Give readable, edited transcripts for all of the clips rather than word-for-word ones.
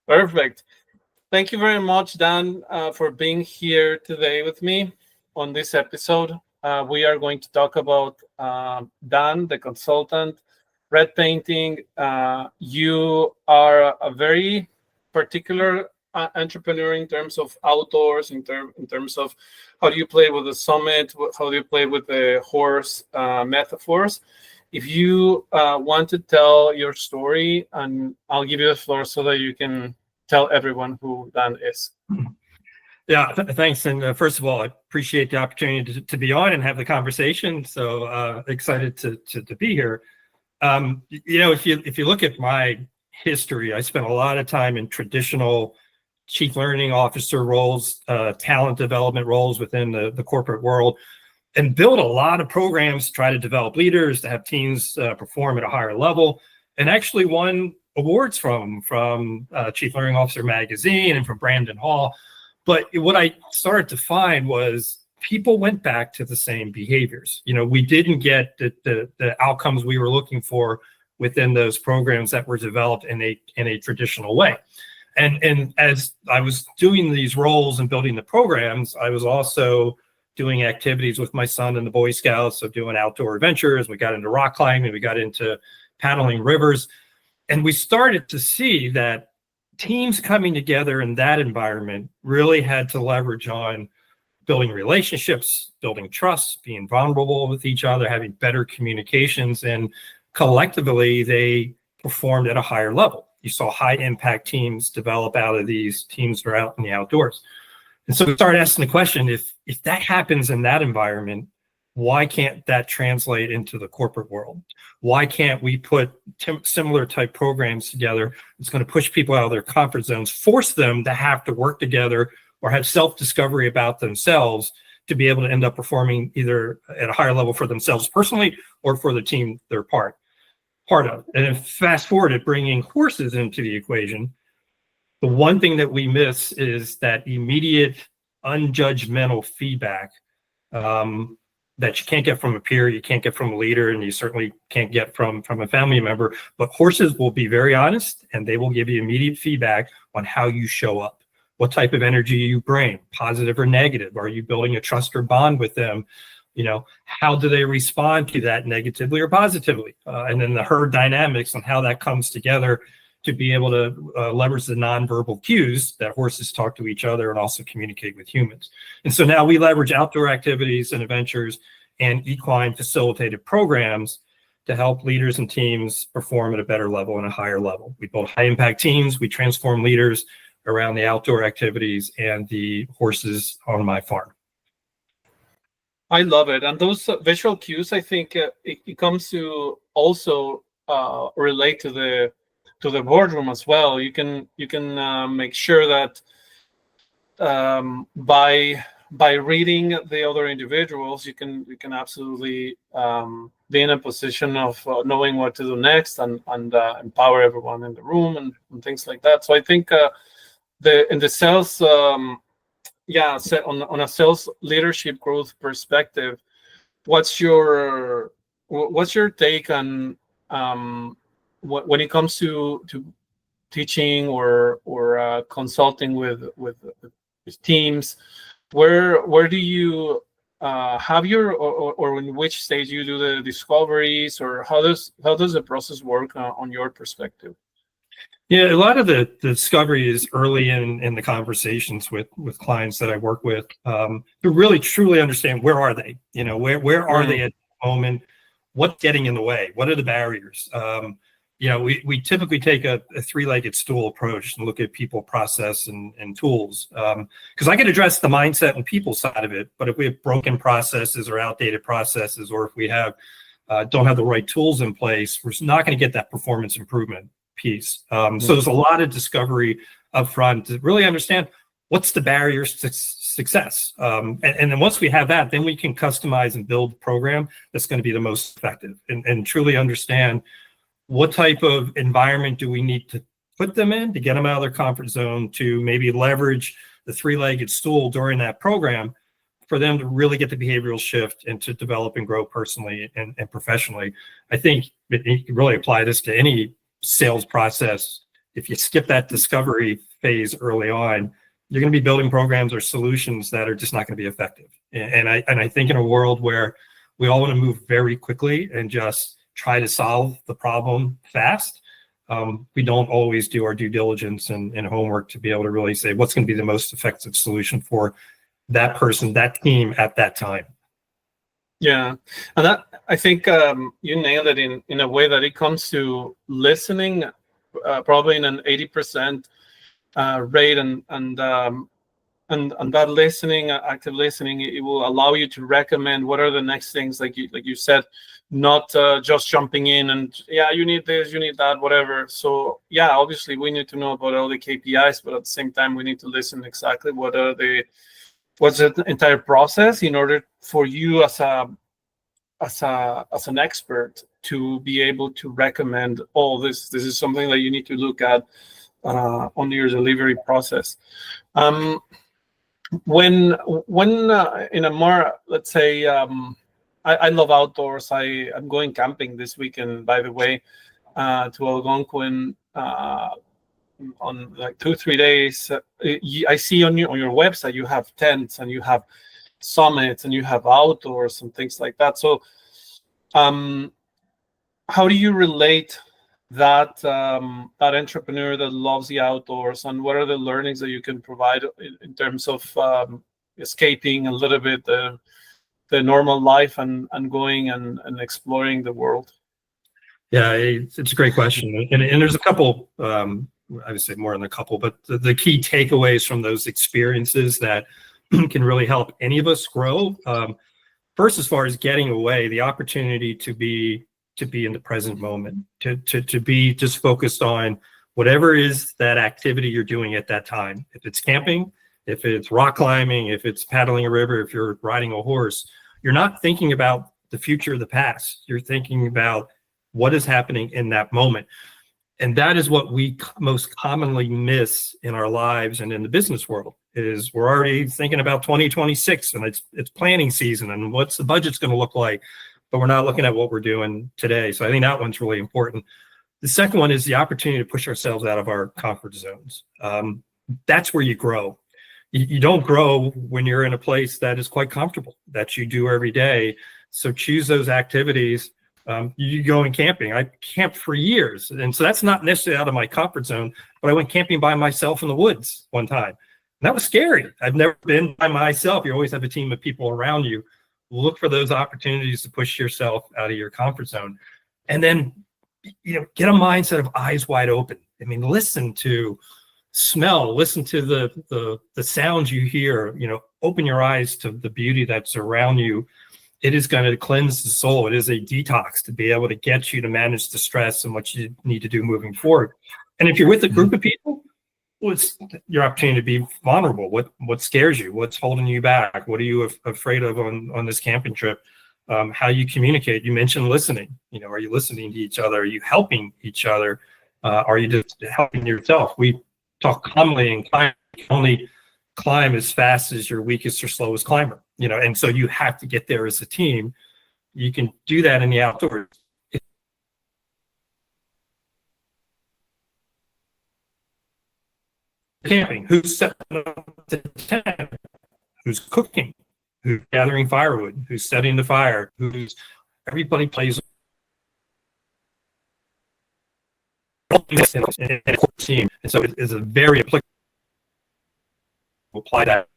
Perfect. Thank you very much, Dan, for being here today with me on this episode. We are going to talk about Dan, the consultant, red painting. You are a very particular entrepreneur in terms of outdoors, in terms of how do you play with the summit, how do you play with the horse metaphors. If you want to tell your story, and I'll give you the floor so that you can tell everyone who Dan is. Yeah, thanks. And first of all, I appreciate the opportunity to be on and have the conversation. So excited to be here. If you look at my history, I spent a lot of time in traditional chief learning officer roles, talent development roles within the corporate world, and built a lot of programs to try to develop leaders, to have teams perform at a higher level, and actually won awards from Chief Learning Officer magazine and from Brandon Hall. But what I started to find was people went back to the same behaviors. We didn't get the outcomes we were looking for within those programs that were developed in a traditional way. And as I was doing these roles and building the programs, I was also doing activities with my son in the Boy Scouts, so doing outdoor adventures. We got into rock climbing, we got into paddling rivers. And we started to see that teams coming together in that environment really had to leverage on building relationships, building trust, being vulnerable with each other, having better communications, and collectively they performed at a higher level. You saw high impact teams develop out of these teams that are out in the outdoors. And so we started asking the question, if that happens in that environment, why can't that translate into the corporate world? Why can't we put similar type programs together? It's going to push people out of their comfort zones, force them to have to work together or have self-discovery about themselves to be able to end up performing either at a higher level for themselves personally or for the team they're part of. And then fast forward at bringing horses into the equation, the one thing that we miss is that immediate, unjudgmental feedback that you can't get from a peer, you can't get from a leader, and you certainly can't get from a family member. But horses will be very honest, and they will give you immediate feedback on how you show up, what type of energy you bring, positive or negative. Are you building a trust or bond with them? How do they respond to that negatively or positively? And then the herd dynamics and how that comes together to be able to leverage the nonverbal cues that horses talk to each other and also communicate with humans. And so now we leverage outdoor activities and adventures and equine facilitated programs to help leaders and teams perform at a better level and a higher level. We build high impact teams, we transform leaders around the outdoor activities and the horses on my farm. I love it. And those visual cues, I think it comes to also relate to the boardroom as well. You can make sure that by reading the other individuals, you can absolutely be in a position of knowing what to do next and empower everyone in the room and things like that. So I think in the sales, on a sales leadership growth perspective, what's your take on when it comes to teaching or consulting with teams? Where do you have your or in which stage you do the discoveries, or how does the process work on your perspective? Yeah, a lot of the discovery is early in the conversations with clients that I work with to really truly understand where are they, where are they at the moment, what's getting in the way, what are the barriers. We typically take a three-legged stool approach and look at people, process, and tools. Because I can address the mindset and people side of it, but if we have broken processes or outdated processes, or if we don't have the right tools in place, we're not going to get that performance improvement piece. So there's a lot of discovery up front to really understand what's the barriers to success. And then once we have that, then we can customize and build a program that's going to be the most effective and truly understand what type of environment do we need to put them in to get them out of their comfort zone, to maybe leverage the three-legged stool during that program for them to really get the behavioral shift and to develop and grow personally and professionally. I think you can really apply this to any sales process if you skip that discovery phase early on, you're going to be building programs or solutions that are just not going to be effective. And I think in a world where we all want to move very quickly and just try to solve the problem fast, we don't always do our due diligence and homework to be able to really say what's going to be the most effective solution for that person, that team at that time. Yeah, and that, I think you nailed it in a way that it comes to listening, probably in an 80% rate, and that listening, active listening, it will allow you to recommend what are the next things, like you said, not just jumping in and you need this, you need that, whatever. So obviously we need to know about all the KPIs, but at the same time we need to listen exactly what's the entire process in order for you as an expert to be able to recommend all this. This is something that you need to look at on your delivery process. When in a more, let's say, I love outdoors. I'm going camping this weekend, by the way, to Algonquin on like 2-3 days. I see on your website you have tents and you have summits and you have outdoors and things like that. So how do you relate that that entrepreneur that loves the outdoors, and what are the learnings that you can provide in terms of escaping a little bit the normal life and going and exploring the world? Yeah, it's a great question, and there's a couple, I would say more than a couple, but the key takeaways from those experiences that can really help any of us grow. First, as far as getting away, the opportunity to be in the present moment, to be just focused on whatever is that activity you're doing at that time. If it's camping, if it's rock climbing, if it's paddling a river, if you're riding a horse, you're not thinking about the future or the past. You're thinking about what is happening in that moment. And that is what we most commonly miss in our lives and in the business world, is we're already thinking about 2026 and it's planning season and what's the budget's going to look like, but we're not looking at what we're doing today. So I think that one's really important. The second one is the opportunity to push ourselves out of our comfort zones. That's where you grow. You don't grow when you're in a place that is quite comfortable, that you do every day. So choose those activities. You going camping. I camped for years, and so that's not necessarily out of my comfort zone, but I went camping by myself in the woods one time. And that was scary. I've never been by myself. You always have a team of people around you. Look for those opportunities to push yourself out of your comfort zone. And then, get a mindset of eyes wide open. I mean, listen to smell, listen to the sounds you hear, open your eyes to the beauty that's around you. It is going to cleanse the soul. It is a detox to be able to get you to manage the stress and what you need to do moving forward. And if you're with a group of people, well, it's your opportunity to be vulnerable. What scares you? What's holding you back? What are you afraid of on this camping trip? How you communicate. You mentioned listening. Are you listening to each other? Are you helping each other? Are you just helping yourself? We talk commonly in climbing. You can only climb as fast as your weakest or slowest climber. And so you have to get there as a team. You can do that in the outdoors. Camping, who's setting up the tent, who's cooking, who's gathering firewood, who's setting the fire, everybody plays in a team. And so it is a very applicable to apply that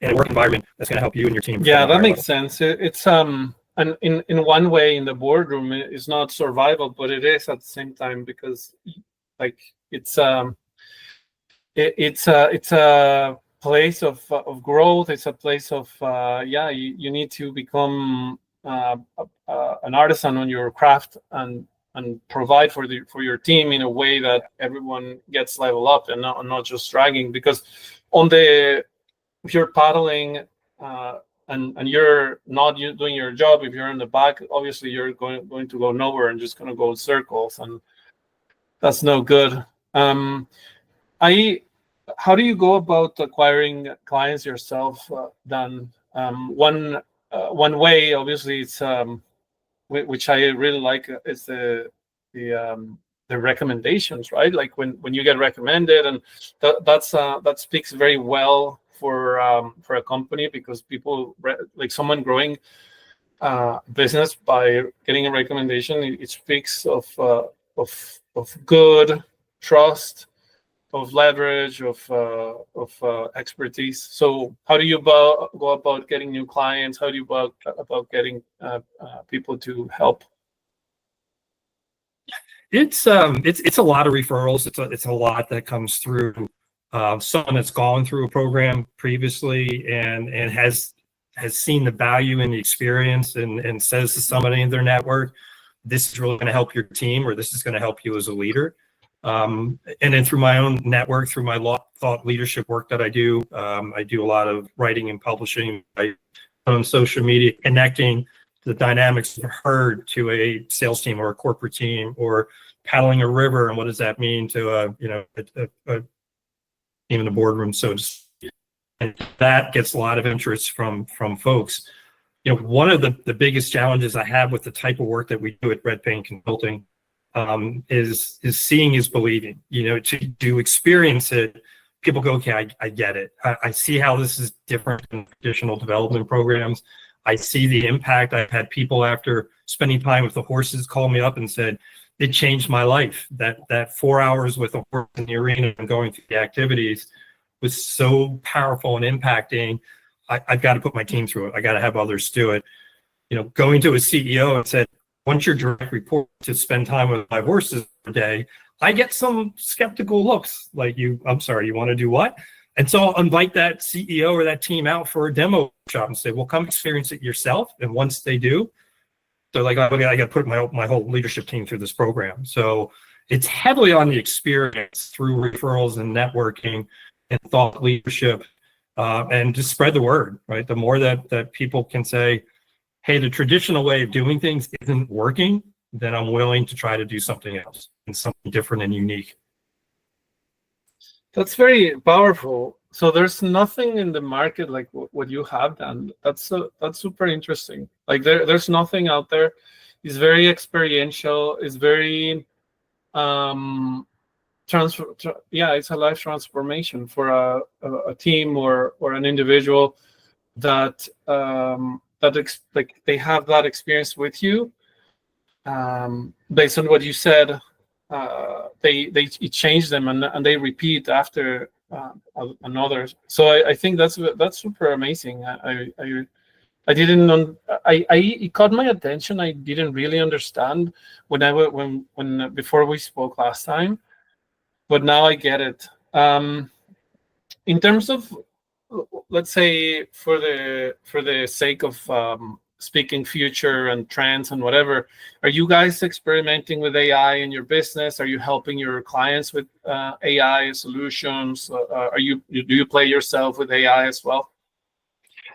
in a work environment that's going to help you and your team. Yeah, that makes sense. It's and in one way in the boardroom, it's not survival, but it is at the same time, because like it's a place of growth. It's a place of you need to become an artisan on your craft and provide for your team in a way that everyone gets level up and not just dragging. Because if you're paddling and you're not doing your job, if you're in the back, obviously you're going to go nowhere and just going to go in circles, and that's no good. How do you go about acquiring clients yourself, Dan? One way, obviously, it's which I really like, is the the recommendations, right? Like when you get recommended, and that speaks very well for a company, because people like someone growing business by getting a recommendation. It speaks of good trust, of leverage, of expertise. So how do you go about getting new clients? How do you go about getting people to help? It's a lot of referrals. It's a lot that comes through someone that's gone through a program previously and has seen the value in the experience and says to somebody in their network, this is really going to help your team, or this is going to help you as a leader. And then through my own network, through my thought leadership work that I do a lot of writing and publishing. On social media, connecting the dynamics of a herd to a sales team or a corporate team, or paddling a river, and what does that mean to a team in the boardroom. So and that gets a lot of interest from folks. One of the biggest challenges I have with the type of work that we do at Red Pain Consulting is seeing is believing. To experience it, people go, okay, I get it. I see how this is different than traditional development programs. I see the impact. I've had people, after spending time with the horses, call me up and said, it changed my life. That 4 hours with a horse in the arena and going through the activities was so powerful and impacting. I've got to put my team through it. I got to have others do it. Going to a CEO and said, once your direct report to spend time with my horses a day, I get some skeptical looks like, I'm sorry, you want to do what? And so I'll invite that CEO or that team out for a demo shop and say, well, come experience it yourself. And once they do, they're like, okay, I got to put my whole leadership team through this program. So it's heavily on the experience through referrals and networking and thought leadership, and just spread the word, right? The more that people can say, hey, the traditional way of doing things isn't working, then I'm willing to try to do something else and something different and unique. That's very powerful. So there's nothing in the market like what you have done. That's super interesting. Like there's nothing out there. It's very experiential. It's very it's a life transformation for a team or an individual that like they have that experience with you. Based on what you said, it changed them, and they repeat after another. So I think that's super amazing. It caught my attention. I didn't really understand when before we spoke last time, but now I get it. In terms of, let's say, for the sake of speaking future and trends and whatever, are you guys experimenting with AI in your business? Are you helping your clients with AI solutions? Do you play yourself with AI as well?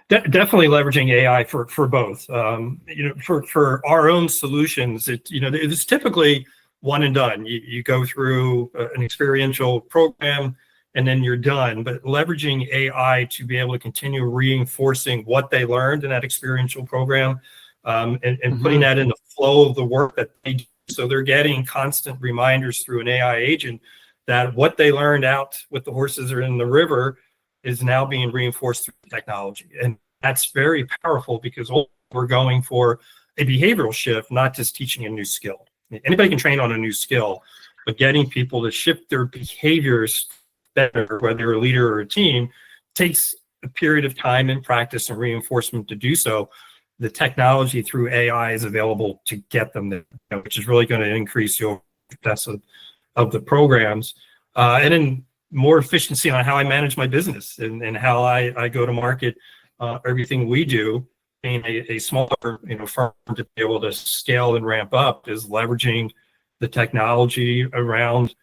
Definitely leveraging AI for both. For our own solutions, it's typically one and done. You go through an experiential program and then you're done. But leveraging AI to be able to continue reinforcing what they learned in that experiential program, and putting that in the flow of the work that they do. So they're getting constant reminders through an AI agent that what they learned out with the horses or in the river is now being reinforced through technology. And that's very powerful, because we're going for a behavioral shift, not just teaching a new skill. Anybody can train on a new skill, but getting people to shift their behaviors better, whether you're a leader or a team, takes a period of time and practice and reinforcement to do so. The technology through AI is available to get them there, which is really going to increase your success of the programs. And then more efficiency on how I manage my business and how I go to market. Everything we do, being a smaller firm, to be able to scale and ramp up, is leveraging the technology around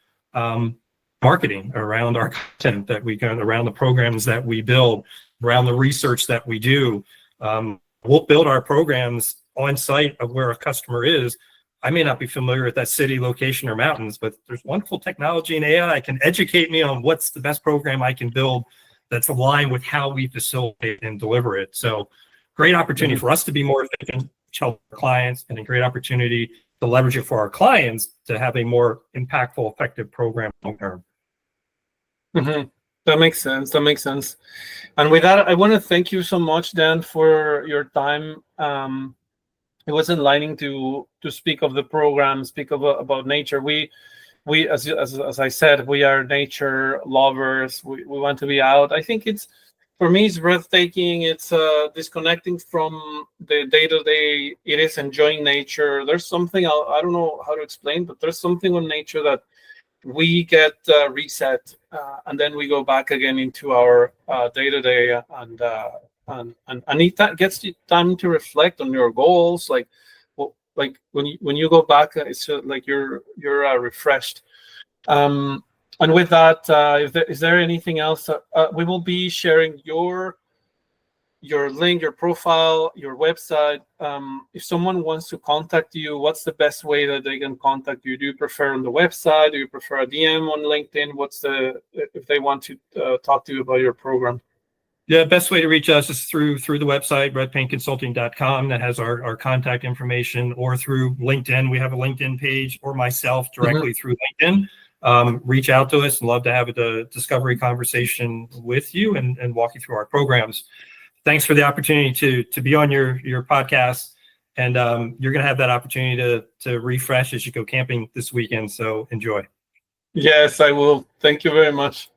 marketing, around our content that we got, around the programs that we build, around the research that we do. We'll build our programs on site of where a customer is. I may not be familiar with that city, location, or mountains, but there's wonderful technology and AI can educate me on what's the best program I can build that's aligned with how we facilitate and deliver it. So great opportunity for us to be more efficient, help our clients, and a great opportunity to leverage it for our clients to have a more impactful, effective program long term. Mm-hmm. That makes sense. That makes sense. And with that, I want to thank you so much, Dan, for your time. It was enlightening to speak of the program, speak about nature. We as I said, we are nature lovers. We want to be out. I think for me, it's breathtaking. It's disconnecting from the day-to-day. It is enjoying nature. There's something, I don't know how to explain, but there's something on nature that we get reset, and then we go back again into our day-to-day, and it gets you time to reflect on your goals. Like when you go back, it's like you're refreshed. And with that, is there anything else? We will be sharing your link, your profile, your website. If someone wants to contact you, what's the best way that they can contact you? Do you prefer on the website? Do you prefer a DM on LinkedIn? If they want to talk to you about your program? Yeah, best way to reach us is through the website, redpaintconsulting.com, that has our contact information, or through LinkedIn. We have a LinkedIn page, or myself directly through LinkedIn. Reach out to us, and love to have a discovery conversation with you and walk you through our programs. Thanks for the opportunity to be on your podcast, and you're going to have that opportunity to refresh as you go camping this weekend. So enjoy. Yes, I will. Thank you very much.